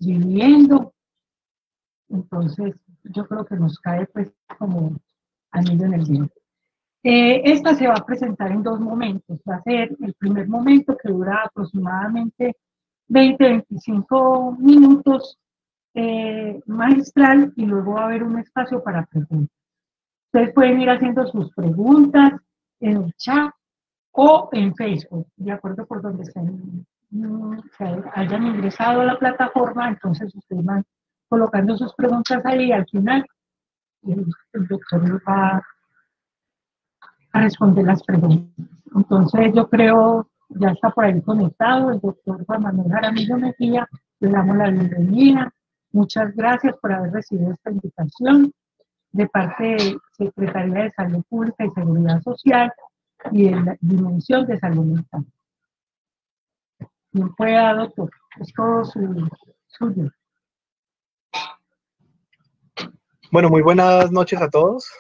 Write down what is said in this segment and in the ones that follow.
viviendo. Entonces, yo creo que nos cae pues como anillo en el dedo. Esta se va a presentar en dos momentos. Va a ser el primer momento que dura aproximadamente 20-25 minutos magistral y luego va a haber un espacio para preguntas. Ustedes pueden ir haciendo sus preguntas en el chat o en Facebook, de acuerdo por donde se hayan ingresado a la plataforma, entonces ustedes van colocando sus preguntas ahí al final y el doctor va a responder las preguntas. Entonces yo creo, ya está por ahí conectado el doctor Juan Manuel Jaramillo Mejía, le damos la bienvenida. Muchas gracias por haber recibido esta invitación de parte de Secretaría de Salud Pública y Seguridad Social y de la Dimensión de Salud Mental. Bien pueda, doctor, es todo suyo. Bueno, muy buenas noches a todos.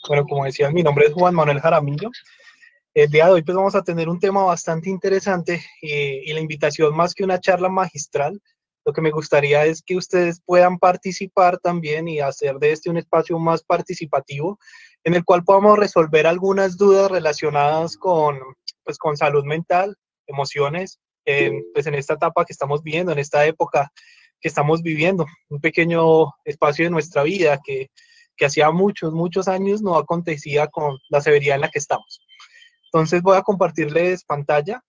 Bueno, como decían, mi nombre es Juan Manuel Jaramillo. El día de hoy pues vamos a tener un tema bastante interesante y la invitación más que una charla magistral, lo que me gustaría es que ustedes puedan participar también y hacer de este un espacio más participativo en el cual podamos resolver algunas dudas relacionadas con salud mental, emociones, pues en esta etapa que estamos viviendo, en esta época que estamos viviendo, un pequeño espacio de nuestra vida que hacía muchos años no acontecía con la severidad en la que estamos. Entonces voy a compartirles pantalla.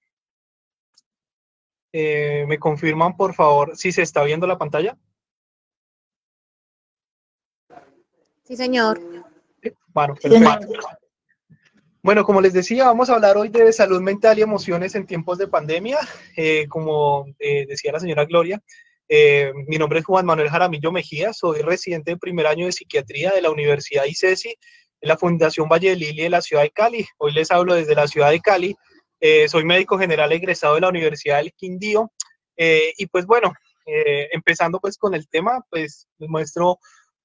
¿Me confirman, por favor, si se está viendo la pantalla? Sí, señor. Bueno, perfecto. Bueno, como les decía, vamos a hablar hoy de salud mental y emociones en tiempos de pandemia. Como decía la señora Gloria, mi nombre es Juan Manuel Jaramillo Mejía, soy residente de primer año de psiquiatría de la Universidad ICESI, en la Fundación Valle de Lili de la ciudad de Cali. Hoy les hablo desde la ciudad de Cali. Soy médico general egresado de la Universidad del Quindío. Y pues bueno, empezando pues con el tema, pues les muestro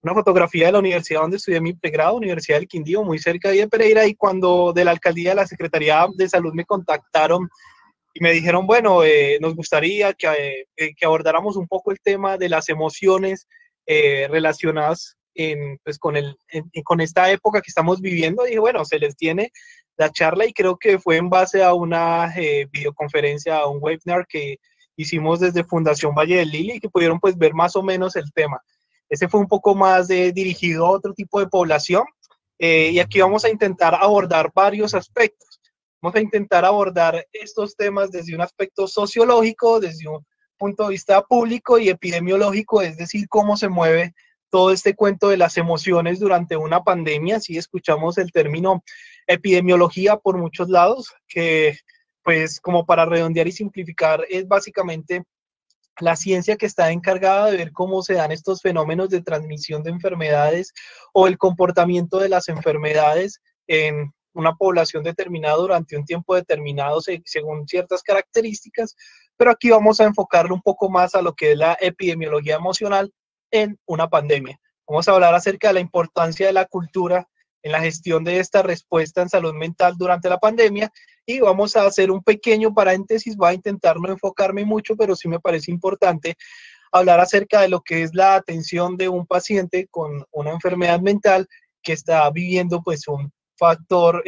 una fotografía de la universidad donde estudié mi pregrado, Universidad del Quindío, muy cerca de Pereira, y cuando de la alcaldía de la Secretaría de Salud me contactaron y me dijeron, bueno, nos gustaría que abordáramos un poco el tema de las emociones relacionadas pues con esta época que estamos viviendo. Y dije, bueno, se les tiene la charla, y creo que fue en base a una videoconferencia, a un webinar que hicimos desde Fundación Valle del Lili, y que pudieron pues ver más o menos el tema. Ese fue un poco más dirigido a otro tipo de población, y aquí vamos a intentar abordar varios aspectos. Vamos a intentar abordar estos temas desde un aspecto sociológico, desde un punto de vista público y epidemiológico, es decir, cómo se mueve todo este cuento de las emociones durante una pandemia. Si escuchamos el término epidemiología por muchos lados, que pues como para redondear y simplificar es básicamente la ciencia que está encargada de ver cómo se dan estos fenómenos de transmisión de enfermedades o el comportamiento de las enfermedades en una población determinada durante un tiempo determinado según ciertas características, pero aquí vamos a enfocarlo un poco más a lo que es la epidemiología emocional en una pandemia. Vamos a hablar acerca de la importancia de la cultura en la gestión de esta respuesta en salud mental durante la pandemia, y vamos a hacer un pequeño paréntesis. Voy a intentar no enfocarme mucho, pero sí me parece importante hablar acerca de lo que es la atención de un paciente con una enfermedad mental que está viviendo pues un factor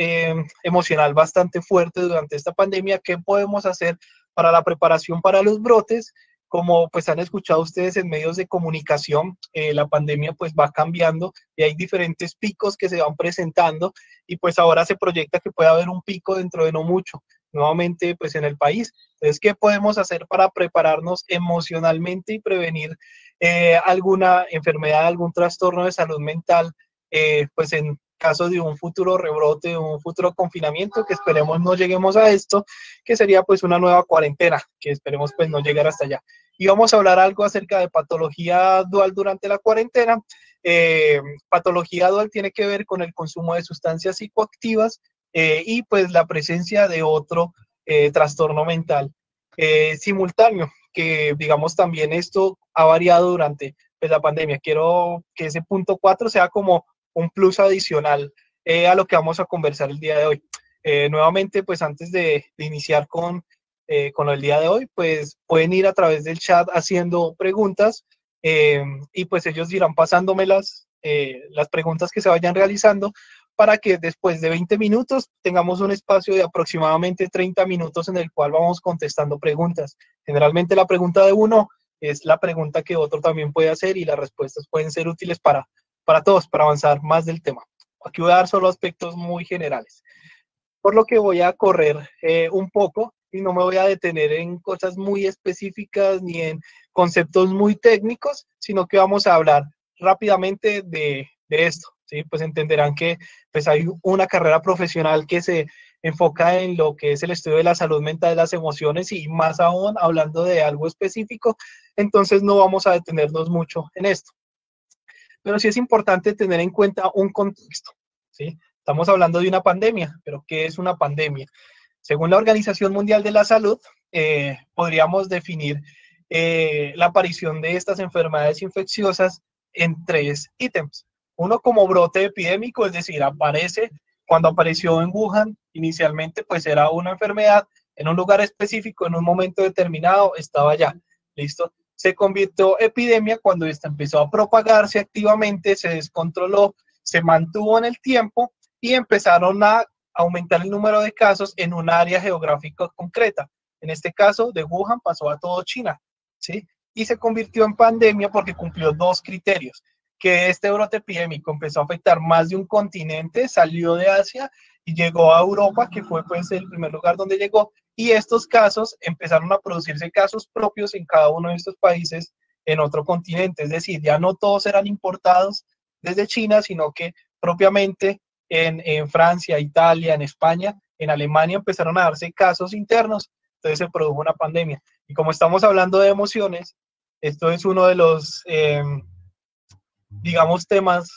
emocional bastante fuerte durante esta pandemia. ¿Qué podemos hacer para la preparación para los brotes? Como pues han escuchado ustedes en medios de comunicación, la pandemia pues va cambiando y hay diferentes picos que se van presentando, y pues ahora se proyecta que puede haber un pico dentro de no mucho, nuevamente pues en el país. Entonces, ¿qué podemos hacer para prepararnos emocionalmente y prevenir alguna enfermedad, algún trastorno de salud mental, pues en caso de un futuro rebrote, un futuro confinamiento, que esperemos no lleguemos a esto, que sería pues una nueva cuarentena, que esperemos pues no llegar hasta allá? Y vamos a hablar algo acerca de patología dual durante la cuarentena. Patología dual tiene que ver con el consumo de sustancias psicoactivas y pues la presencia de otro trastorno mental simultáneo, que digamos también esto ha variado durante pues, la pandemia. Quiero que ese punto 4 sea como un plus adicional a lo que vamos a conversar el día de hoy. Nuevamente, pues antes de iniciar con con lo del día de hoy, pues pueden ir a través del chat haciendo preguntas y pues ellos irán pasándome las preguntas que se vayan realizando para que después de 20 minutos tengamos un espacio de aproximadamente 30 minutos en el cual vamos contestando preguntas. Generalmente la pregunta de uno es la pregunta que otro también puede hacer y las respuestas pueden ser útiles para todos, para avanzar más del tema. Aquí voy a dar solo aspectos muy generales, por lo que voy a correr un poco y no me voy a detener en cosas muy específicas ni en conceptos muy técnicos, sino que vamos a hablar rápidamente de esto, ¿sí? Pues entenderán que pues hay una carrera profesional que se enfoca en lo que es el estudio de la salud mental, de las emociones y más aún hablando de algo específico, entonces no vamos a detenernos mucho en esto. Pero sí es importante tener en cuenta un contexto, ¿sí? Estamos hablando de una pandemia, pero ¿qué es una pandemia? Según la Organización Mundial de la Salud, podríamos definir la aparición de estas enfermedades infecciosas en 3 ítems. Uno como brote epidémico, es decir, aparece cuando apareció en Wuhan, inicialmente pues era una enfermedad en un lugar específico, en un momento determinado, estaba allá, ¿listo? Se convirtió epidemia cuando esta empezó a propagarse activamente, se descontroló, se mantuvo en el tiempo y empezaron a aumentar el número de casos en un área geográfica concreta. En este caso, de Wuhan pasó a todo China, ¿sí? Y se convirtió en pandemia porque cumplió 2 criterios, que este brote epidémico empezó a afectar más de un continente, salió de Asia y llegó a Europa, que fue pues el primer lugar donde llegó, y estos casos empezaron a producirse casos propios en cada uno de estos países en otro continente, es decir, ya no todos eran importados desde China, sino que propiamente en Francia, Italia, en España, en Alemania empezaron a darse casos internos, entonces se produjo una pandemia. Y como estamos hablando de emociones, esto es uno de los, digamos, temas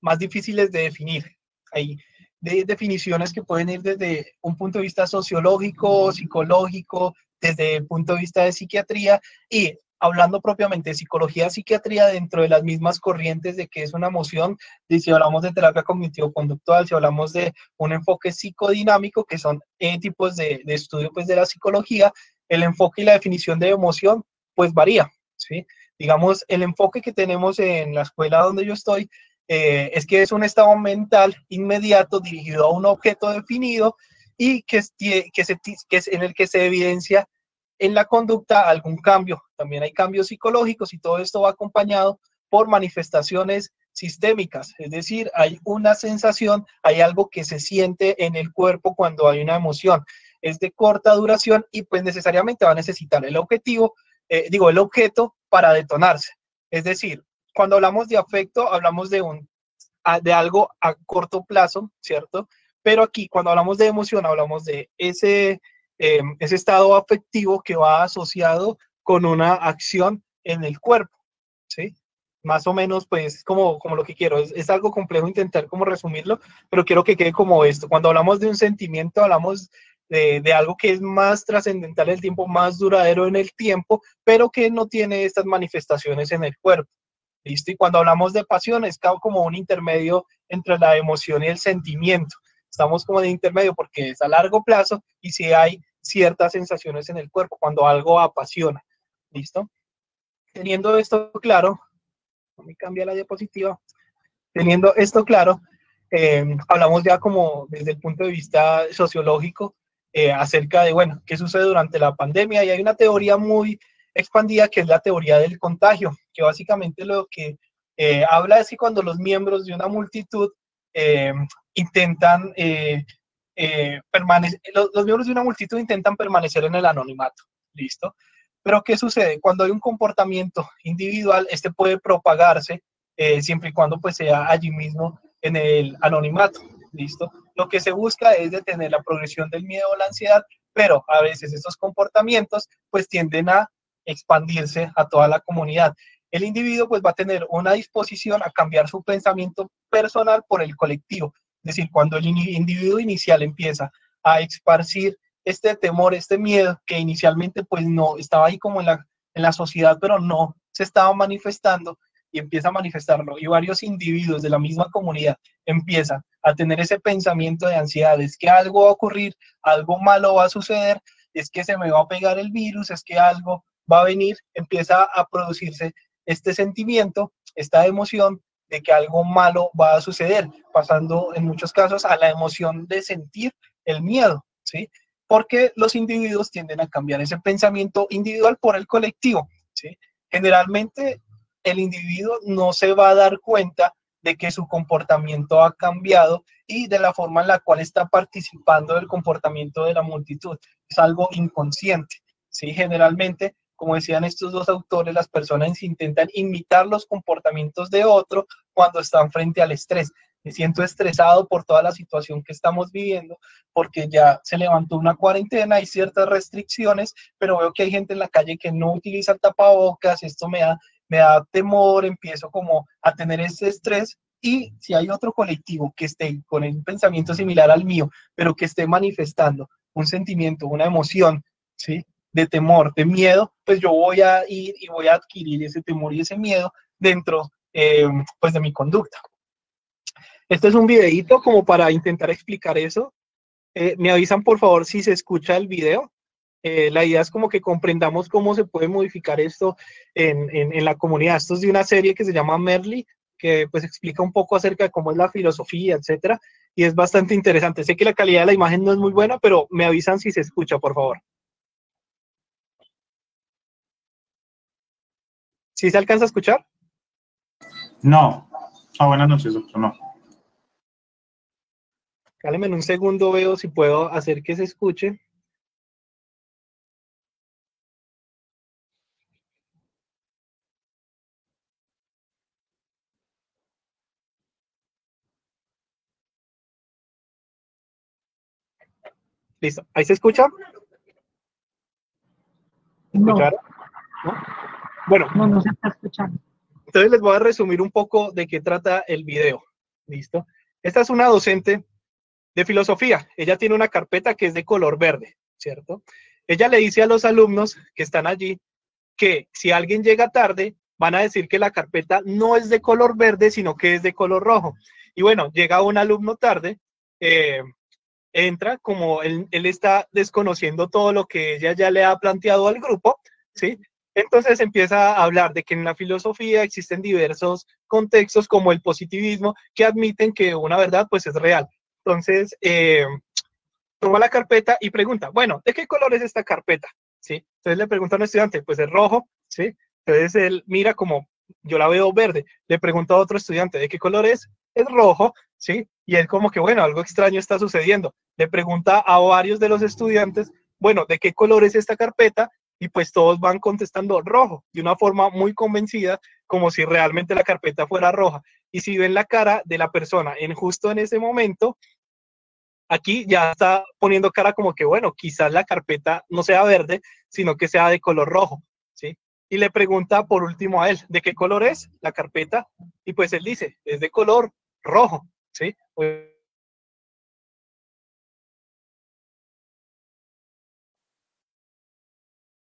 más difíciles de definir. Hay definiciones que pueden ir desde un punto de vista sociológico, psicológico, desde el punto de vista de psiquiatría y hablando propiamente de psicología, psiquiatría, dentro de las mismas corrientes de qué es una emoción, y si hablamos de terapia cognitivo-conductual, si hablamos de un enfoque psicodinámico, que son tipos de estudio pues, de la psicología, el enfoque y la definición de emoción pues varía, ¿sí? Digamos, el enfoque que tenemos en la escuela donde yo estoy es que es un estado mental inmediato dirigido a un objeto definido y que es en el que se evidencia en la conducta algún cambio. También hay cambios psicológicos y todo esto va acompañado por manifestaciones sistémicas, es decir, hay una sensación, hay algo que se siente en el cuerpo cuando hay una emoción. Es de corta duración y pues necesariamente va a necesitar el objetivo, el objeto para detonarse. Es decir, cuando hablamos de afecto, hablamos de algo a corto plazo, ¿cierto? Pero aquí, cuando hablamos de emoción, hablamos de ese estado afectivo que va asociado con una acción en el cuerpo, ¿sí? Más o menos, pues, como lo que quiero. Es algo complejo intentar como resumirlo, pero quiero que quede como esto. Cuando hablamos de un sentimiento, hablamos de algo que es más trascendental en el tiempo, más duradero en el tiempo, pero que no tiene estas manifestaciones en el cuerpo. ¿Listo? Y cuando hablamos de pasión, es como un intermedio entre la emoción y el sentimiento. Estamos como de intermedio porque es a largo plazo y sí hay ciertas sensaciones en el cuerpo cuando algo apasiona. ¿Listo? Teniendo esto claro, no me cambia la diapositiva. Teniendo esto claro, hablamos ya como desde el punto de vista sociológico acerca de, bueno, qué sucede durante la pandemia y hay una teoría muy expandida que es la teoría del contagio, que básicamente lo que habla es que cuando los miembros de una multitud intentan permanecer, los miembros de una multitud intentan permanecer en el anonimato, ¿listo? Pero ¿qué sucede? Cuando hay un comportamiento individual, este puede propagarse siempre y cuando pues sea allí mismo en el anonimato, ¿listo? Lo que se busca es detener la progresión del miedo o la ansiedad, pero a veces estos comportamientos pues tienden a expandirse a toda la comunidad. El individuo pues va a tener una disposición a cambiar su pensamiento personal por el colectivo, es decir, cuando el individuo inicial empieza a esparcir este temor, este miedo que inicialmente pues no estaba ahí como en la sociedad, pero no se estaba manifestando y empieza a manifestarlo y varios individuos de la misma comunidad empiezan a tener ese pensamiento de ansiedad, es que algo va a ocurrir, algo malo va a suceder, es que se me va a pegar el virus, es que algo va a venir, empieza a producirse este sentimiento, esta emoción de que algo malo va a suceder, pasando en muchos casos a la emoción de sentir el miedo, ¿sí? Porque los individuos tienden a cambiar ese pensamiento individual por el colectivo, ¿sí? Generalmente el individuo no se va a dar cuenta de que su comportamiento ha cambiado y de la forma en la cual está participando del comportamiento de la multitud. Es algo inconsciente, ¿sí? Generalmente, como decían estos dos autores, las personas intentan imitar los comportamientos de otro cuando están frente al estrés. Me siento estresado por toda la situación que estamos viviendo, porque ya se levantó una cuarentena, hay ciertas restricciones, pero veo que hay gente en la calle que no utiliza el tapabocas, esto me da temor, empiezo como a tener ese estrés, y si hay otro colectivo que esté con un pensamiento similar al mío, pero que esté manifestando un sentimiento, una emoción, ¿sí? De temor, de miedo, pues yo voy a ir y voy a adquirir ese temor y ese miedo dentro pues de mi conducta. Este es un videíto como para intentar explicar eso. Me avisan por favor si se escucha el video. La idea es como que comprendamos cómo se puede modificar esto en la comunidad. Esto es de una serie que se llama Merli, que pues explica un poco acerca de cómo es la filosofía, etcétera, y es bastante interesante. Sé que la calidad de la imagen no es muy buena, pero me avisan si se escucha, por favor. ¿Sí se alcanza a escuchar? No. Buenas noches, doctor. No. Cállame en un segundo, veo si puedo hacer que se escuche. Listo, ¿ahí se escucha? ¿Escucharon? ¿No? Bueno, no se está escuchando. Entonces les voy a resumir un poco de qué trata el video. ¿Listo? Esta es una docente de filosofía. Ella tiene una carpeta que es de color verde, ¿cierto? Ella le dice a los alumnos que están allí que si alguien llega tarde, van a decir que la carpeta no es de color verde, sino que es de color rojo. Y bueno, llega un alumno tarde, entra, como él está desconociendo todo lo que ella ya le ha planteado al grupo, ¿sí? Entonces empieza a hablar de que en la filosofía existen diversos contextos como el positivismo que admiten que una verdad pues es real. Entonces, toma la carpeta y pregunta, bueno, ¿de qué color es esta carpeta? ¿Sí? Entonces le pregunta a un estudiante, pues es rojo, ¿sí? Entonces él mira como, yo la veo verde. Le pregunta a otro estudiante, ¿de qué color es? Es rojo, ¿sí? Y él como que, bueno, algo extraño está sucediendo. Le pregunta a varios de los estudiantes, bueno, ¿de qué color es esta carpeta? Y pues todos van contestando rojo, de una forma muy convencida, como si realmente la carpeta fuera roja. Y si ven la cara de la persona justo en ese momento, aquí ya está poniendo cara como que, bueno, quizás la carpeta no sea verde, sino que sea de color rojo, ¿sí? Y le pregunta por último a él, ¿de qué color es la carpeta? Y pues él dice, es de color rojo, ¿sí?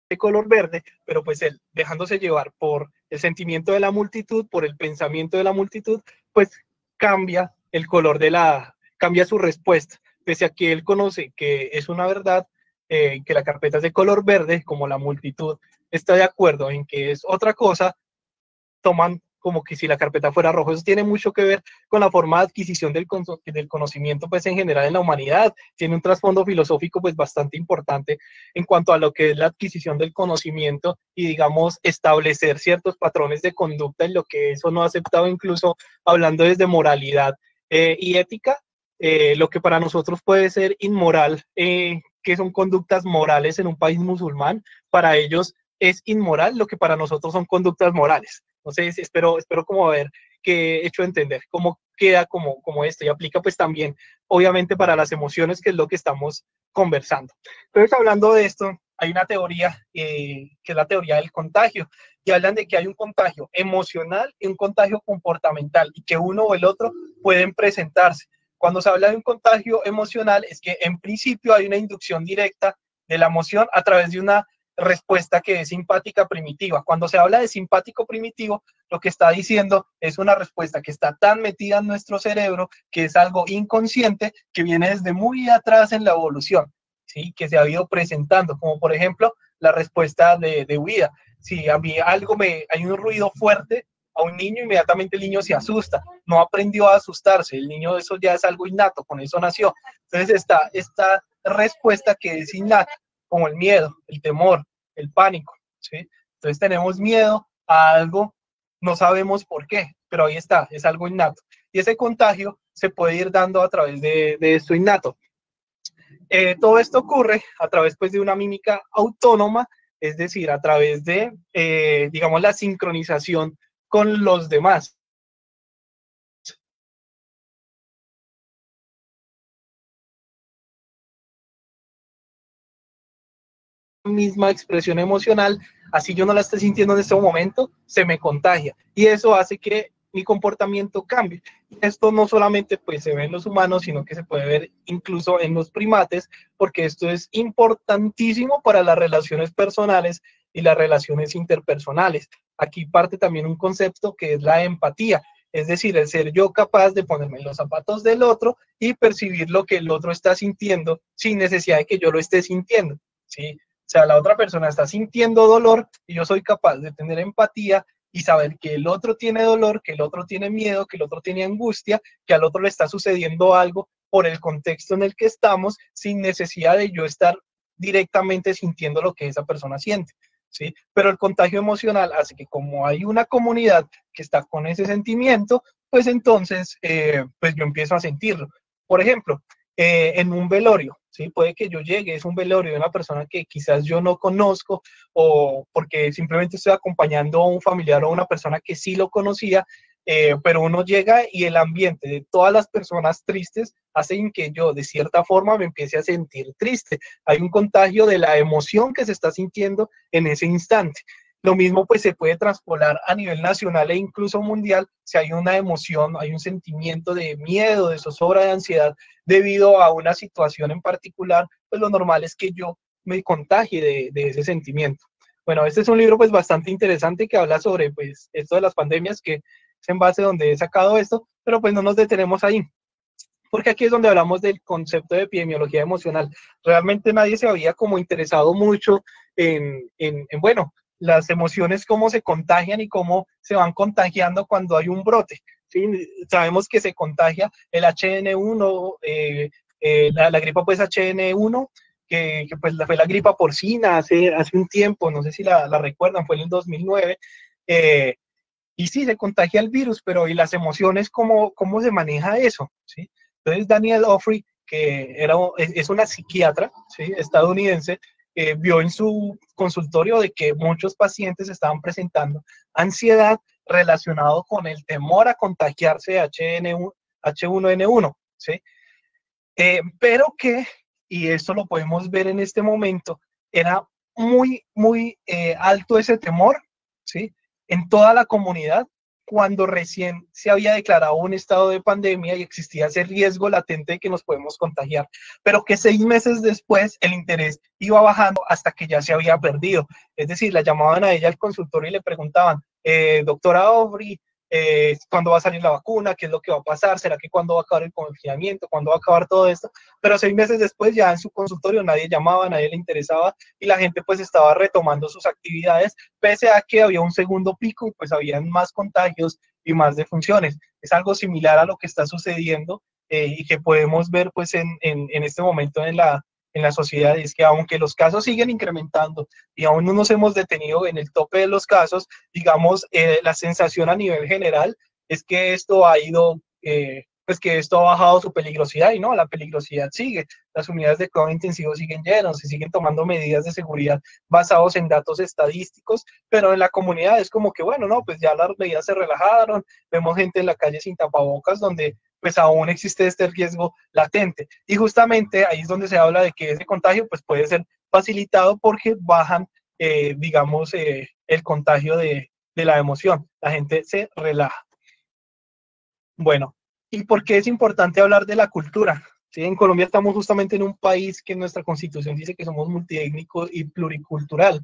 De color verde, pero pues él, dejándose llevar por el sentimiento de la multitud, por el pensamiento de la multitud, pues cambia el color cambia su respuesta, pese a que él conoce que es una verdad, que la carpeta es de color verde, como la multitud está de acuerdo en que es otra cosa, toman como que si la carpeta fuera roja. Eso tiene mucho que ver con la forma de adquisición del conocimiento pues en general en la humanidad. Tiene un trasfondo filosófico pues bastante importante en cuanto a lo que es la adquisición del conocimiento y digamos establecer ciertos patrones de conducta en lo que eso no ha aceptado, incluso hablando desde moralidad y ética, lo que para nosotros puede ser inmoral, que son conductas morales en un país musulmán, para ellos es inmoral lo que para nosotros son conductas morales. Entonces, espero como ver que he hecho entender cómo queda como esto y aplica pues también, obviamente, para las emociones, que es lo que estamos conversando. Entonces, hablando de esto, hay una teoría que es la teoría del contagio, y hablan de que hay un contagio emocional y un contagio comportamental, y que uno o el otro pueden presentarse. Cuando se habla de un contagio emocional, es que en principio hay una inducción directa de la emoción a través de una respuesta que es simpática primitiva. Cuando se habla de simpático primitivo, lo que está diciendo es una respuesta que está tan metida en nuestro cerebro, que es algo inconsciente, que viene desde muy atrás en la evolución, ¿sí? Que se ha ido presentando, como por ejemplo la respuesta de huida. Si a mí hay un ruido fuerte a un niño, inmediatamente el niño se asusta, no aprendió a asustarse, el niño, eso ya es algo innato, con eso nació. Entonces está esta respuesta que es innata, como el miedo, el temor, el pánico, ¿sí? Entonces tenemos miedo a algo, no sabemos por qué, pero ahí está, es algo innato. Y ese contagio se puede ir dando a través de esto innato. Todo esto ocurre a través pues, de una mímica autónoma, es decir, a través de, digamos, la sincronización con los demás. Misma expresión emocional, así yo no la esté sintiendo en este momento, se me contagia y eso hace que mi comportamiento cambie. Esto no solamente pues se ve en los humanos, sino que se puede ver incluso en los primates, porque esto es importantísimo para las relaciones personales y las relaciones interpersonales. Aquí parte también un concepto que es la empatía, es decir, el ser yo capaz de ponerme en los zapatos del otro y percibir lo que el otro está sintiendo sin necesidad de que yo lo esté sintiendo, ¿sí? O sea, la otra persona está sintiendo dolor y yo soy capaz de tener empatía y saber que el otro tiene dolor, que el otro tiene miedo, que el otro tiene angustia, que al otro le está sucediendo algo por el contexto en el que estamos, sin necesidad de yo estar directamente sintiendo lo que esa persona siente, ¿sí? Pero el contagio emocional hace que como hay una comunidad que está con ese sentimiento, pues entonces pues yo empiezo a sentirlo. Por ejemplo, en un velorio, ¿sí? Puede que yo llegue, es un velorio de una persona que quizás yo no conozco o porque simplemente estoy acompañando a un familiar o a una persona que sí lo conocía, pero uno llega y el ambiente de todas las personas tristes hacen que yo de cierta forma me empiece a sentir triste. Hay un contagio de la emoción que se está sintiendo en ese instante. Lo mismo pues se puede traspolar a nivel nacional e incluso mundial si hay una emoción, hay un sentimiento de miedo, de zozobra, de ansiedad debido a una situación en particular, pues lo normal es que yo me contagie de ese sentimiento. Bueno, este es un libro pues bastante interesante que habla sobre pues esto de las pandemias, que es en base a donde he sacado esto, pero pues no nos detenemos ahí, porque aquí es donde hablamos del concepto de epidemiología emocional. Realmente nadie se había como interesado mucho bueno, las emociones, cómo se contagian y cómo se van contagiando cuando hay un brote. ¿Sí? Sabemos que se contagia el HN1, la gripa pues HN1, que pues fue la gripa porcina hace un tiempo, no sé si la recuerdan, fue en el 2009, y sí, se contagia el virus, pero ¿y las emociones cómo se maneja eso? ¿Sí? Entonces Danielle Ofri, que es una psiquiatra, ¿sí? Estadounidense, vio en su consultorio de que muchos pacientes estaban presentando ansiedad relacionado con el temor a contagiarse de H1N1, ¿sí? Pero que, y esto lo podemos ver en este momento, era muy alto ese temor, ¿sí? En toda la comunidad, cuando recién se había declarado un estado de pandemia y existía ese riesgo latente de que nos podemos contagiar, pero que 6 meses después el interés iba bajando hasta que ya se había perdido. Es decir, la llamaban a ella al consultorio y le preguntaban, doctora Aubrey, cuándo va a salir la vacuna, qué es lo que va a pasar, será que cuándo va a acabar el confinamiento, cuándo va a acabar todo esto, pero 6 meses después ya en su consultorio nadie llamaba, nadie le interesaba y la gente pues estaba retomando sus actividades, pese a que había un segundo pico y pues habían más contagios y más defunciones. Es algo similar a lo que está sucediendo y que podemos ver pues en este momento en la sociedad, es que aunque los casos siguen incrementando y aún no nos hemos detenido en el tope de los casos, digamos, la sensación a nivel general es que esto ha ido, pues que esto ha bajado su peligrosidad y no, la peligrosidad sigue. Las unidades de cuidado intensivo siguen llenas, se siguen tomando medidas de seguridad basados en datos estadísticos, pero en la comunidad es como que, bueno, no, pues ya las medidas se relajaron, vemos gente en la calle sin tapabocas donde pues aún existe este riesgo latente. Y justamente ahí es donde se habla de que ese contagio pues puede ser facilitado porque bajan, digamos, el contagio de la emoción. La gente se relaja. Bueno, ¿y por qué es importante hablar de la cultura? ¿sí? En Colombia estamos justamente en un país que nuestra constitución dice que somos multiétnico y pluricultural.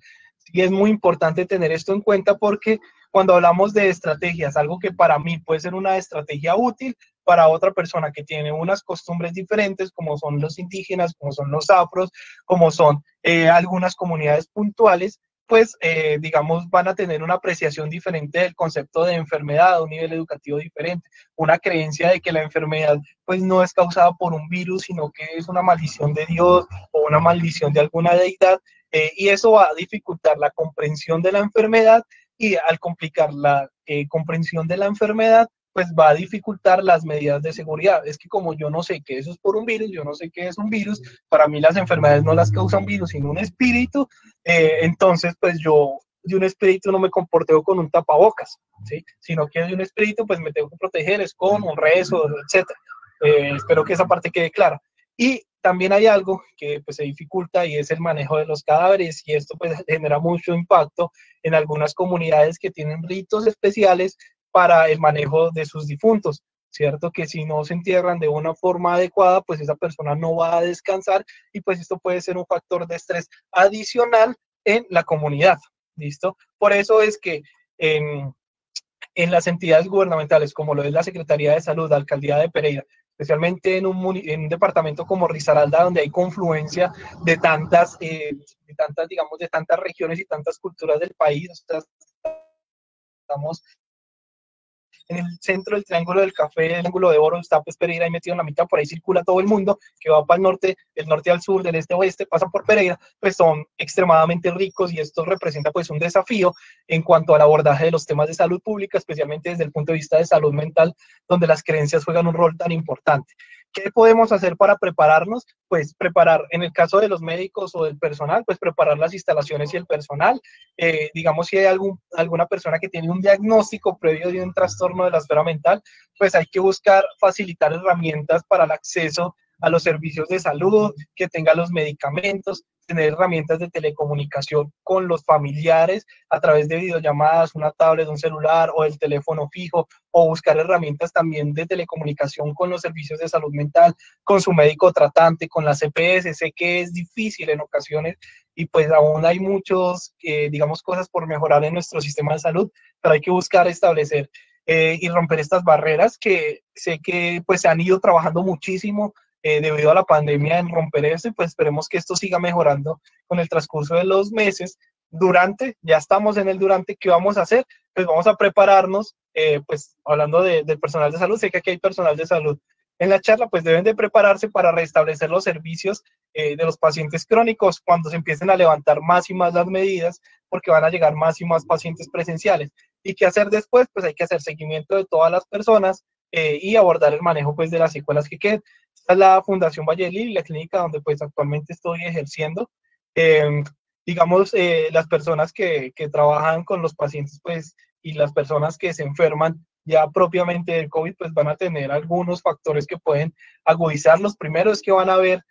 Y es muy importante tener esto en cuenta porque cuando hablamos de estrategias, algo que para mí puede ser una estrategia útil, para otra persona que tiene unas costumbres diferentes, como son los indígenas, como son los afros, como son algunas comunidades puntuales, pues digamos van a tener una apreciación diferente del concepto de enfermedad, un nivel educativo diferente, una creencia de que la enfermedad pues no es causada por un virus, sino que es una maldición de Dios o una maldición de alguna deidad, y eso va a dificultar la comprensión de la enfermedad, y al complicar la comprensión de la enfermedad, pues va a dificultar las medidas de seguridad. Es que como yo no sé que eso es por un virus, yo no sé qué es un virus, para mí las enfermedades no las causa un virus, sino un espíritu, entonces pues yo de un espíritu no me comporteo con un tapabocas, ¿sí? Sino que de un espíritu pues me tengo que proteger, es con un rezo, etc. Espero que esa parte quede clara. Y también hay algo que pues se dificulta y es el manejo de los cadáveres, y esto pues genera mucho impacto en algunas comunidades que tienen ritos especiales para el manejo de sus difuntos, ¿cierto? Que si no se entierran de una forma adecuada, pues esa persona no va a descansar, y pues esto puede ser un factor de estrés adicional en la comunidad, ¿listo? Por eso es que en las entidades gubernamentales, como lo es la Secretaría de Salud, la Alcaldía de Pereira, especialmente en un departamento como Risaralda, donde hay confluencia digamos, de tantas regiones y tantas culturas del país. Estamos en el centro del Triángulo del Café, el Triángulo de Oro, está pues Pereira ahí metido en la mitad, por ahí circula todo el mundo, que va para el norte, del norte al sur, del este a oeste, pasan por Pereira, pues son extremadamente ricos, y esto representa pues un desafío en cuanto al abordaje de los temas de salud pública, especialmente desde el punto de vista de salud mental, donde las creencias juegan un rol tan importante. ¿Qué podemos hacer para prepararnos? Pues preparar, en el caso de los médicos o del personal, pues preparar las instalaciones y el personal. Digamos, si hay alguna persona que tiene un diagnóstico previo de un trastorno de la esfera mental, pues hay que buscar facilitar herramientas para el acceso a los servicios de salud, que tenga los medicamentos, tener herramientas de telecomunicación con los familiares a través de videollamadas, una tablet, un celular o el teléfono fijo, o buscar herramientas también de telecomunicación con los servicios de salud mental, con su médico tratante, con la CPS. Sé que es difícil en ocasiones y pues aún hay muchos, digamos, cosas por mejorar en nuestro sistema de salud, pero hay que buscar establecer y romper estas barreras que sé que pues se han ido trabajando muchísimo debido a la pandemia en romper eso, y pues esperemos que esto siga mejorando con el transcurso de los meses. Ya estamos en el durante, ¿qué vamos a hacer? Pues vamos a prepararnos, pues hablando del personal de salud, sé que aquí hay personal de salud en la charla, pues deben de prepararse para restablecer los servicios de los pacientes crónicos cuando se empiecen a levantar más y más las medidas, porque van a llegar más y más pacientes presenciales. ¿Y qué hacer después? Pues hay que hacer seguimiento de todas las personas y abordar el manejo pues de las secuelas que queden. Esta es la Fundación Valle del Lili, la clínica donde pues actualmente estoy ejerciendo. Eh, digamos, las personas que trabajan con los pacientes pues y las personas que se enferman ya propiamente del COVID, pues van a tener algunos factores que pueden agudizar. Los primeros es que van a ver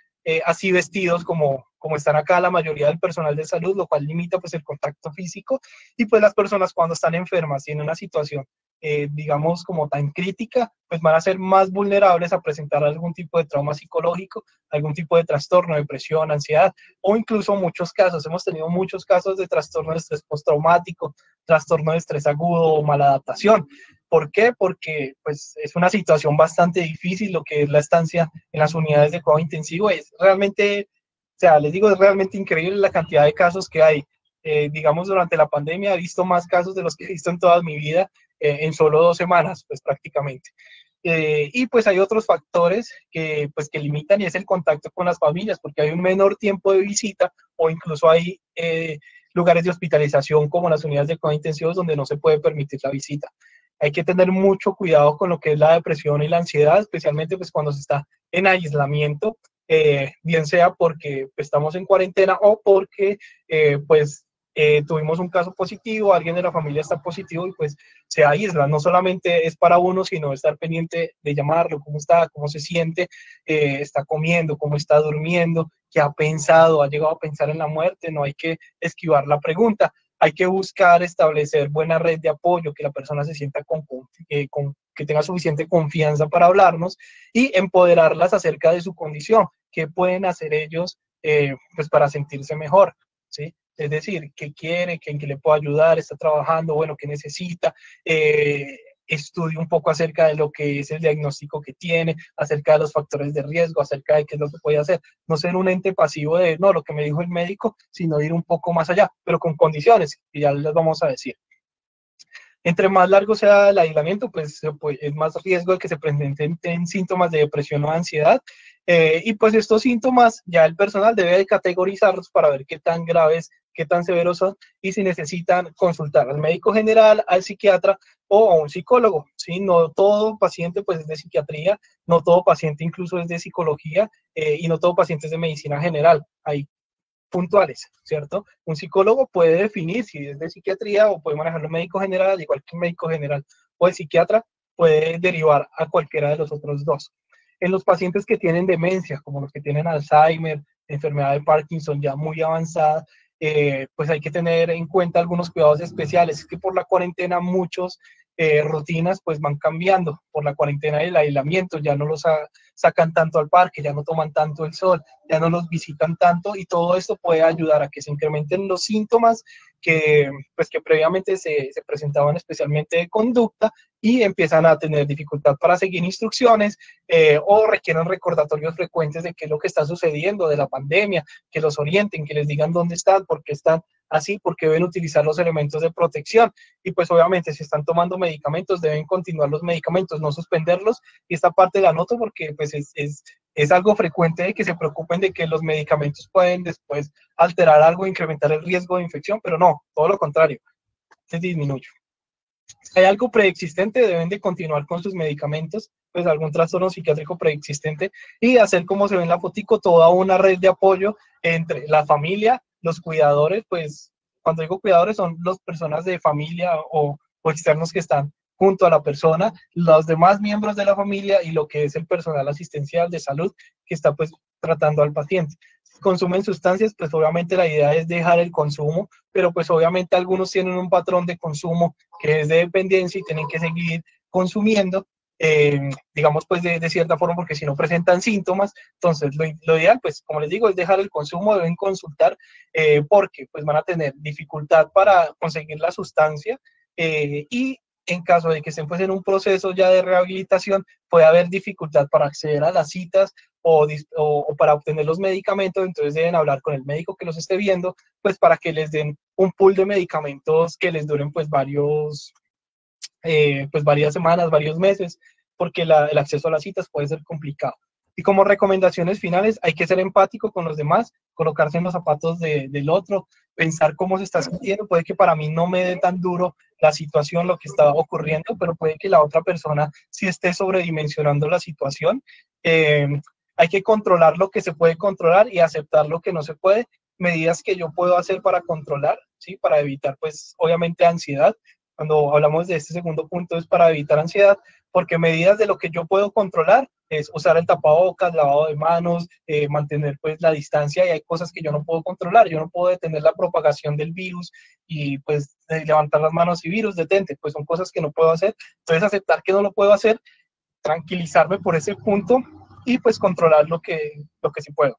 así vestidos como están acá la mayoría del personal de salud, lo cual limita pues el contacto físico, y pues las personas cuando están enfermas y en una situación digamos como tan crítica, pues van a ser más vulnerables a presentar algún tipo de trauma psicológico, algún tipo de trastorno, depresión, ansiedad, o incluso muchos casos, hemos tenido muchos casos de trastorno de estrés postraumático, trastorno de estrés agudo o maladaptación. ¿Por qué? Porque pues, es una situación bastante difícil lo que es la estancia en las unidades de cuidado intensivo. Es realmente, o sea, les digo, es realmente increíble la cantidad de casos que hay. Digamos, durante la pandemia he visto más casos de los que he visto en toda mi vida en solo 2 semanas, pues prácticamente. Y pues hay otros factores pues, que limitan, y es el contacto con las familias, porque hay un menor tiempo de visita, o incluso hay lugares de hospitalización como las unidades de cuidados intensivos donde no se puede permitir la visita. Hay que tener mucho cuidado con lo que es la depresión y la ansiedad, especialmente pues cuando se está en aislamiento, bien sea porque pues, estamos en cuarentena o porque pues tuvimos un caso positivo, alguien de la familia está positivo y pues se aísla. No solamente es para uno, sino estar pendiente de llamarlo, cómo está, cómo se siente, está comiendo, cómo está durmiendo, qué ha pensado, ha llegado a pensar en la muerte. No hay que esquivar la pregunta. hay que buscar establecer buena red de apoyo, que la persona se sienta que tenga suficiente confianza para hablarnos y empoderarlas acerca de su condición, qué pueden hacer ellos pues para sentirse mejor, ¿sí? Es decir, qué quiere, en qué le puedo ayudar, está trabajando, bueno, qué necesita, estudie un poco acerca de lo que es el diagnóstico que tiene, acerca de los factores de riesgo, acerca de qué es lo que puede hacer. No ser un ente pasivo de, no, lo que me dijo el médico, sino ir un poco más allá, pero con condiciones, que ya les vamos a decir. Entre más largo sea el aislamiento, pues es más riesgo de que se presenten síntomas de depresión o ansiedad. Y pues estos síntomas ya el personal debe de categorizarlos para ver qué tan graves, qué tan severos son y si necesitan consultar al médico general, al psiquiatra o a un psicólogo, ¿sí? No todo paciente pues es de psiquiatría, no todo paciente incluso es de psicología y no todo paciente es de medicina general. Hay puntuales, ¿cierto? Un psicólogo puede definir si es de psiquiatría o puede manejar los médicos generales, igual que un médico general o el psiquiatra puede derivar a cualquiera de los otros dos. En los pacientes que tienen demencia, como los que tienen Alzheimer, enfermedad de Parkinson ya muy avanzada, pues hay que tener en cuenta algunos cuidados especiales. Es que por la cuarentena muchos rutinas pues van cambiando. Por la cuarentena y el aislamiento ya no los sacan tanto al parque, ya no toman tanto el sol, ya no los visitan tanto y todo esto puede ayudar a que se incrementen los síntomas que, pues, que previamente se presentaban especialmente de conducta y empiezan a tener dificultad para seguir instrucciones o requieren recordatorios frecuentes de qué es lo que está sucediendo, de la pandemia, que los orienten, que les digan dónde están, por qué están así, porque deben utilizar los elementos de protección y pues obviamente si están tomando medicamentos deben continuar los medicamentos, no suspenderlos y esta parte la noto porque pues es algo frecuente de que se preocupen de que los medicamentos pueden después alterar algo, incrementar el riesgo de infección, pero no, todo lo contrario, se disminuye. Si hay algo preexistente, deben de continuar con sus medicamentos, pues algún trastorno psiquiátrico preexistente y hacer como se ve en la fotico, toda una red de apoyo entre la familia, los cuidadores, pues cuando digo cuidadores son las personas de familia o externos que están junto a la persona, los demás miembros de la familia y lo que es el personal asistencial de salud que está pues tratando al paciente. Si consumen sustancias, pues obviamente la idea es dejar el consumo, pero pues obviamente algunos tienen un patrón de consumo que es de dependencia y tienen que seguir consumiendo, digamos pues de cierta forma, porque si no presentan síntomas, entonces lo ideal pues como les digo es dejar el consumo, deben consultar porque pues van a tener dificultad para conseguir la sustancia y en caso de que estén pues en un proceso ya de rehabilitación, puede haber dificultad para acceder a las citas o para obtener los medicamentos, entonces deben hablar con el médico que los esté viendo, pues para que les den un pool de medicamentos que les duren pues varias semanas, varios meses, porque el acceso a las citas puede ser complicado. Y como recomendaciones finales, hay que ser empático con los demás, colocarse en los zapatos del otro, pensar cómo se está sintiendo. Puede que para mí no me dé tan duro la situación, lo que está ocurriendo, pero puede que la otra persona sí esté sobredimensionando la situación. Hay que controlar lo que se puede controlar y aceptar lo que no se puede. Medidas que yo puedo hacer para controlar, ¿sí? Para evitar, pues, obviamente, ansiedad. Cuando hablamos de este segundo punto es para evitar ansiedad, porque medidas de lo que yo puedo controlar es usar el tapabocas, lavado de manos, mantener pues la distancia y hay cosas que yo no puedo controlar, yo no puedo detener la propagación del virus y pues levantar las manos y virus, detente, pues son cosas que no puedo hacer, entonces aceptar que no lo puedo hacer, tranquilizarme por ese punto y pues controlar lo que sí puedo.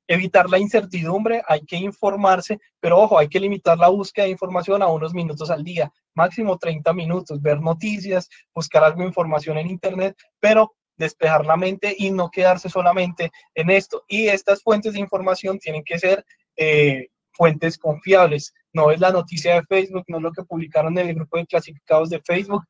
Evitar la incertidumbre, hay que informarse, pero ojo, hay que limitar la búsqueda de información a unos minutos al día, máximo 30 minutos, ver noticias, buscar algo de información en internet, pero despejar la mente y no quedarse solamente en esto. Y estas fuentes de información tienen que ser fuentes confiables. No es la noticia de Facebook, no es lo que publicaron en el grupo de clasificados de Facebook,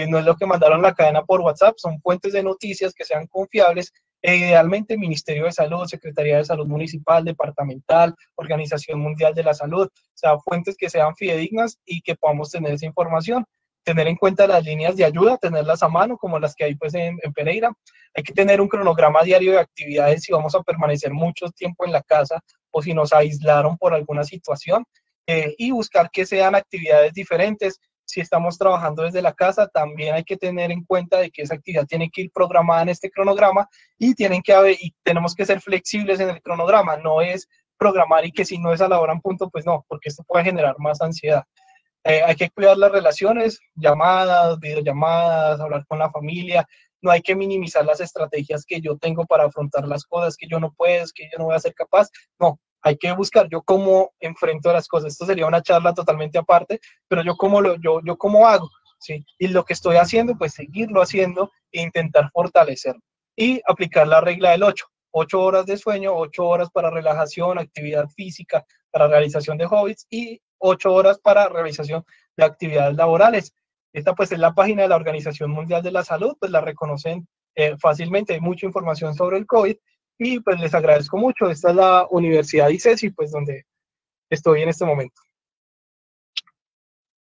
no es lo que mandaron la cadena por WhatsApp, son fuentes de noticias que sean confiables. Idealmente Ministerio de Salud, Secretaría de Salud Municipal, Departamental, Organización Mundial de la Salud, o sea, fuentes que sean fidedignas y que podamos tener esa información, tener en cuenta las líneas de ayuda, tenerlas a mano, como las que hay pues en Pereira. Hay que tener un cronograma diario de actividades si vamos a permanecer mucho tiempo en la casa o si nos aislaron por alguna situación, y buscar que sean actividades diferentes. Si estamos trabajando desde la casa, también hay que tener en cuenta de que esa actividad tiene que ir programada en este cronograma y tenemos que ser flexibles en el cronograma. No es programar y que si no es a la hora en punto, pues no, porque esto puede generar más ansiedad. Hay que cuidar las relaciones, llamadas, videollamadas, hablar con la familia. No hay que minimizar las estrategias que yo tengo para afrontar las cosas, que yo no puedo, que yo no voy a ser capaz. No, hay que buscar yo cómo enfrento las cosas. Esto sería una charla totalmente aparte, pero yo cómo hago, ¿sí? Y lo que estoy haciendo, pues seguirlo haciendo e intentar fortalecerlo. Y aplicar la regla del 8. 8 horas de sueño, 8 horas para relajación, actividad física, para realización de hobbies y 8 horas para realización de actividades laborales. Esta pues es la página de la Organización Mundial de la Salud, pues la reconocen fácilmente, hay mucha información sobre el COVID y pues les agradezco mucho. Esta es la Universidad ICESI, pues donde estoy en este momento.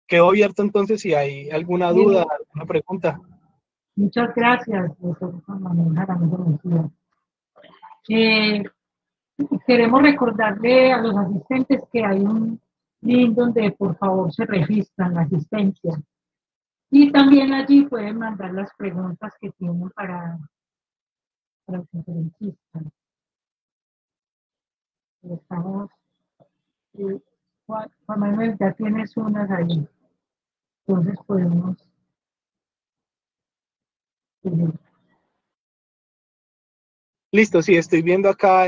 Quedo abierto entonces si hay alguna duda, alguna pregunta. Muchas gracias, doctor Juan Manuel Jaramillo Mejía. Queremos recordarle a los asistentes que hay un link donde por favor se registran la asistencia. Y también allí pueden mandar las preguntas que tienen para el conferencista. Estamos, Juan Manuel, ya tienes unas ahí. Entonces podemos... Listo, sí, estoy viendo acá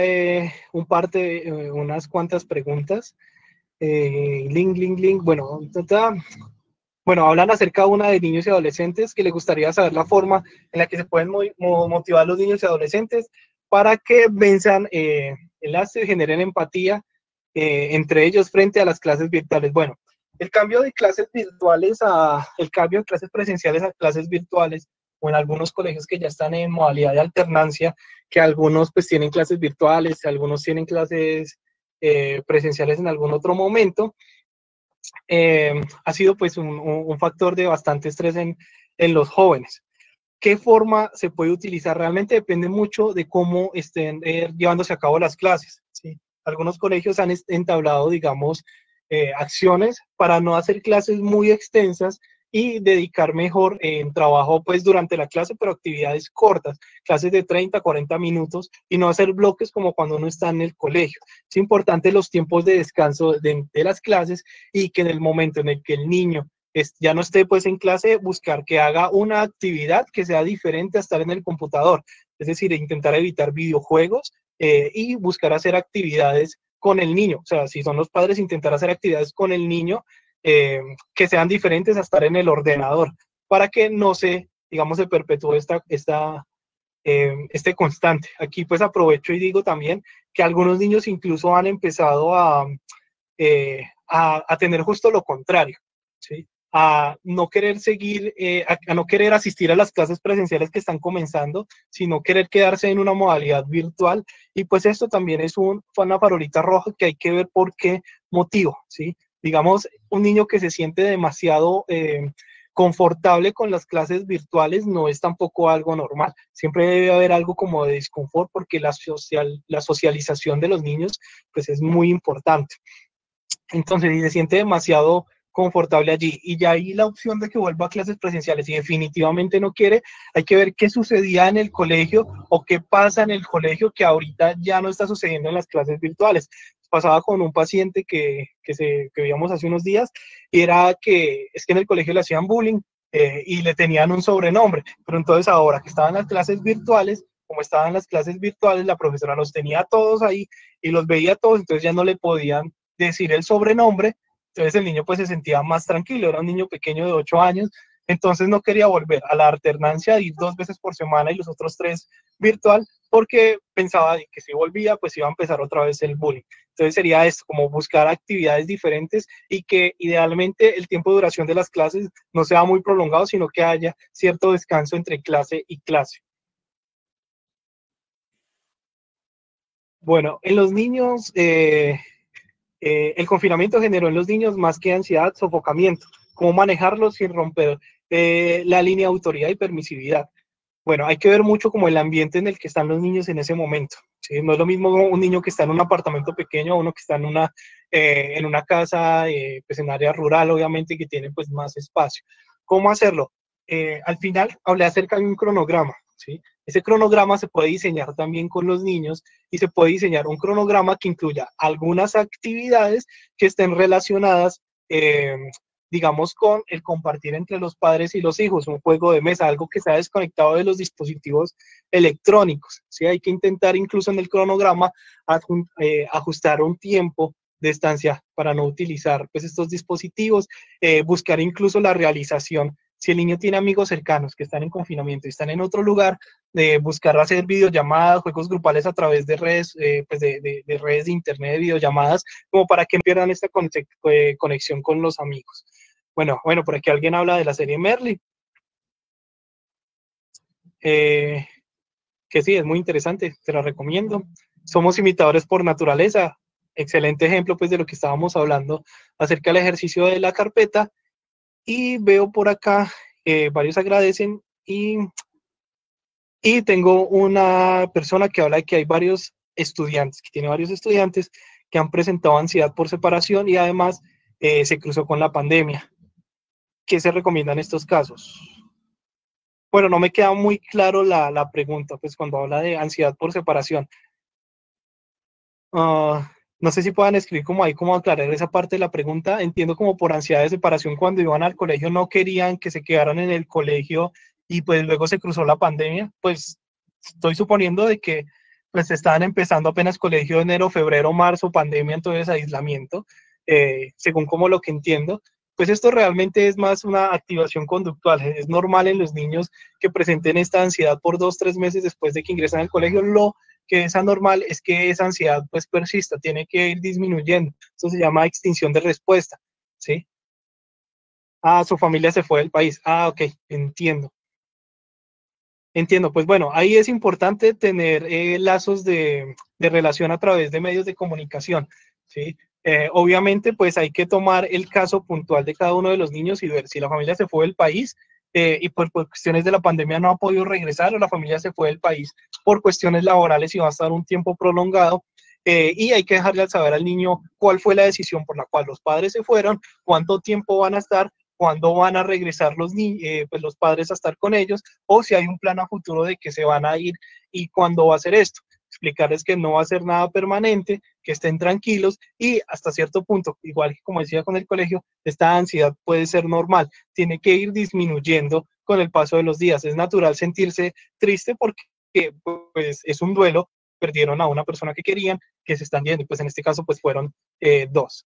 unas cuantas preguntas. Link. Bueno, hablan acerca de una de niños y adolescentes que les gustaría saber la forma en la que se pueden motivar a los niños y adolescentes para que venzan el lastre y generen empatía entre ellos frente a las clases virtuales. Bueno, el cambio de clases presenciales a clases virtuales, o en algunos colegios que ya están en modalidad de alternancia, que algunos pues tienen clases virtuales, algunos tienen clases presenciales en algún otro momento, ha sido pues un factor de bastante estrés en los jóvenes. ¿Qué forma se puede utilizar? Realmente depende mucho de cómo estén llevándose a cabo las clases, ¿sí? Algunos colegios han entablado, digamos, acciones para no hacer clases muy extensas y dedicar mejor en trabajo pues durante la clase, pero actividades cortas, clases de 30, 40 minutos y no hacer bloques como cuando uno está en el colegio. Es importante los tiempos de descanso de las clases y que en el momento en el que el niño ya no esté pues en clase, buscar que haga una actividad que sea diferente a estar en el computador, es decir, intentar evitar videojuegos y buscar hacer actividades con el niño, o sea, si son los padres, intentar hacer actividades con el niño que sean diferentes a estar en el ordenador, para que no digamos, se perpetúe este constante. Aquí pues aprovecho y digo también que algunos niños incluso han empezado a tener justo lo contrario, ¿sí? A no querer seguir, a no querer asistir a las clases presenciales que están comenzando, sino querer quedarse en una modalidad virtual, y pues esto también es una farolita roja que hay que ver por qué motivo, ¿sí? Digamos, un niño que se siente demasiado confortable con las clases virtuales no es tampoco algo normal. Siempre debe haber algo como de desconfort, porque la socialización de los niños pues es muy importante. Entonces, si se siente demasiado confortable allí y ya hay la opción de que vuelva a clases presenciales y definitivamente no quiere, hay que ver qué sucedía en el colegio o qué pasa en el colegio que ahorita ya no está sucediendo en las clases virtuales. Pasaba con un paciente que veíamos hace unos días, y era que es que en el colegio le hacían bullying y le tenían un sobrenombre, pero entonces ahora que estaban las clases virtuales, como estaban las clases virtuales, la profesora los tenía todos ahí y los veía todos, entonces ya no le podían decir el sobrenombre. Entonces el niño pues se sentía más tranquilo, era un niño pequeño de 8 años, entonces no quería volver a la alternancia de ir 2 veces por semana y los otros 3 virtual, porque pensaba que si volvía pues iba a empezar otra vez el bullying. Entonces sería esto, como buscar actividades diferentes y que idealmente el tiempo de duración de las clases no sea muy prolongado, sino que haya cierto descanso entre clase y clase. Bueno, en los niños... el confinamiento generó en los niños más que ansiedad, sofocamiento. ¿Cómo manejarlos sin romper la línea de autoridad y permisividad? Bueno, hay que ver mucho como el ambiente en el que están los niños en ese momento, ¿sí? No es lo mismo un niño que está en un apartamento pequeño a uno que está en una casa, pues en área rural, obviamente, que tiene pues más espacio. ¿Cómo hacerlo? Al final hablé acerca de un cronograma, ¿sí? Ese cronograma se puede diseñar también con los niños y se puede diseñar un cronograma que incluya algunas actividades que estén relacionadas, digamos, con el compartir entre los padres y los hijos, un juego de mesa, algo que sea desconectado de los dispositivos electrónicos. ¿Sí? Hay que intentar incluso en el cronograma ajustar un tiempo de estancia para no utilizar pues, estos dispositivos, buscar incluso la realización. Si el niño tiene amigos cercanos que están en confinamiento y están en otro lugar, buscar hacer videollamadas, juegos grupales a través de redes, pues de redes de internet, de videollamadas, como para que no pierdan esta conexión con los amigos. Bueno, por aquí alguien habla de la serie Merli, que sí, es muy interesante, te la recomiendo. Somos imitadores por naturaleza, excelente ejemplo pues de lo que estábamos hablando acerca del ejercicio de la carpeta. Y veo por acá, varios agradecen y tengo una persona que habla de que hay varios estudiantes, que tiene varios estudiantes que han presentado ansiedad por separación y además se cruzó con la pandemia. ¿Qué se recomienda en estos casos? Bueno, no me queda muy claro la pregunta, pues cuando habla de ansiedad por separación. No sé si puedan escribir como ahí, como aclarar esa parte de la pregunta. Entiendo como por ansiedad de separación cuando iban al colegio no querían que se quedaran en el colegio y pues luego se cruzó la pandemia. Pues estoy suponiendo de que pues estaban empezando apenas colegio enero, febrero, marzo, pandemia, entonces aislamiento, según como lo que entiendo. Pues esto realmente es más una activación conductual. Es normal en los niños que presenten esta ansiedad por 2-3 meses después de que ingresan al colegio. Lo que es anormal es que esa ansiedad pues persista, tiene que ir disminuyendo. Eso se llama extinción de respuesta, ¿sí? Su familia se fue del país. Ok, entiendo. Entiendo, pues bueno, ahí es importante tener lazos de relación a través de medios de comunicación, ¿sí? Obviamente, pues hay que tomar el caso puntual de cada uno de los niños y ver si la familia se fue del país y por cuestiones de la pandemia no ha podido regresar, o la familia se fue del país por cuestiones laborales y va a estar un tiempo prolongado. Y hay que dejarle saber al niño cuál fue la decisión por la cual los padres se fueron, cuánto tiempo van a estar, cuándo van a regresar pues los padres a estar con ellos, o si hay un plan a futuro de que se van a ir y cuándo va a ser esto. Explicarles que no va a ser nada permanente, que estén tranquilos y hasta cierto punto, igual que como decía con el colegio, esta ansiedad puede ser normal, tiene que ir disminuyendo con el paso de los días. Es natural sentirse triste porque pues, es un duelo, perdieron a una persona que querían, que se están yendo, pues en este caso pues fueron 2.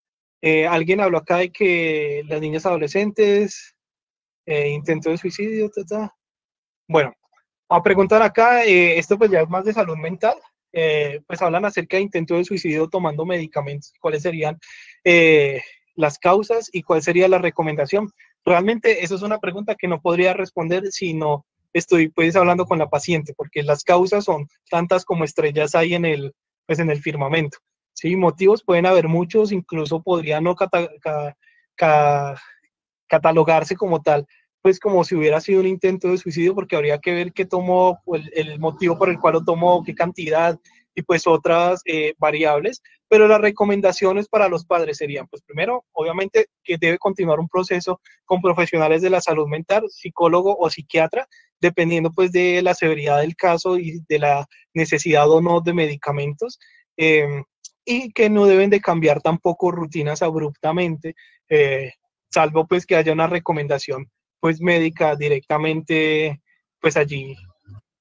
Alguien habló acá de que las niñas adolescentes, intento de suicidio, Bueno, a preguntar acá, esto pues ya es más de salud mental, pues hablan acerca de intento de suicidio tomando medicamentos, cuáles serían las causas y cuál sería la recomendación. Realmente eso es una pregunta que no podría responder si no estoy pues hablando con la paciente, porque las causas son tantas como estrellas hay en el firmamento. Sí, motivos pueden haber muchos, incluso podría no catalogarse como tal, pues como si hubiera sido un intento de suicidio, porque habría que ver qué tomó, el motivo por el cual lo tomó, qué cantidad y pues otras variables, pero las recomendaciones para los padres serían, pues primero, obviamente que debe continuar un proceso con profesionales de la salud mental, psicólogo o psiquiatra, dependiendo pues de la severidad del caso y de la necesidad o no de medicamentos, y que no deben de cambiar tampoco rutinas abruptamente, salvo pues que haya una recomendación pues médica directamente pues allí,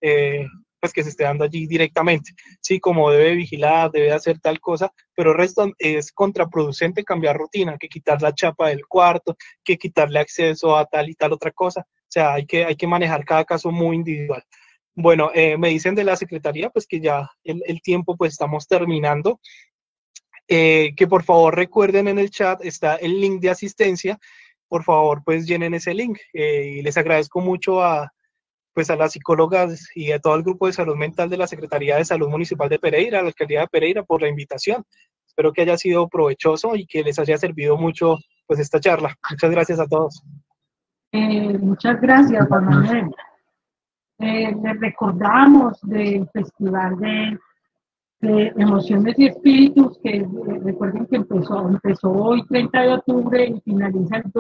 pues que se esté dando allí directamente, sí, como debe vigilar, debe hacer tal cosa, pero el resto es contraproducente cambiar rutina, que quitar la chapa del cuarto, que quitarle acceso a tal y tal otra cosa, o sea, hay que manejar cada caso muy individual. Bueno, me dicen de la secretaría pues que ya el tiempo pues estamos terminando, que por favor recuerden en el chat está el link de asistencia, por favor pues llenen ese link, y les agradezco mucho pues a las psicólogas y a todo el grupo de salud mental de la Secretaría de Salud Municipal de Pereira, a la Alcaldía de Pereira por la invitación. Espero que haya sido provechoso y que les haya servido mucho pues esta charla. Muchas gracias a todos. Muchas gracias, Juan Manuel. Les recordamos del Festival de Emociones y Espíritus, que recuerden que empezó hoy 30 de octubre y finaliza el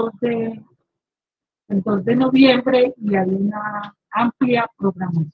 2 de noviembre, y hay una amplia programación.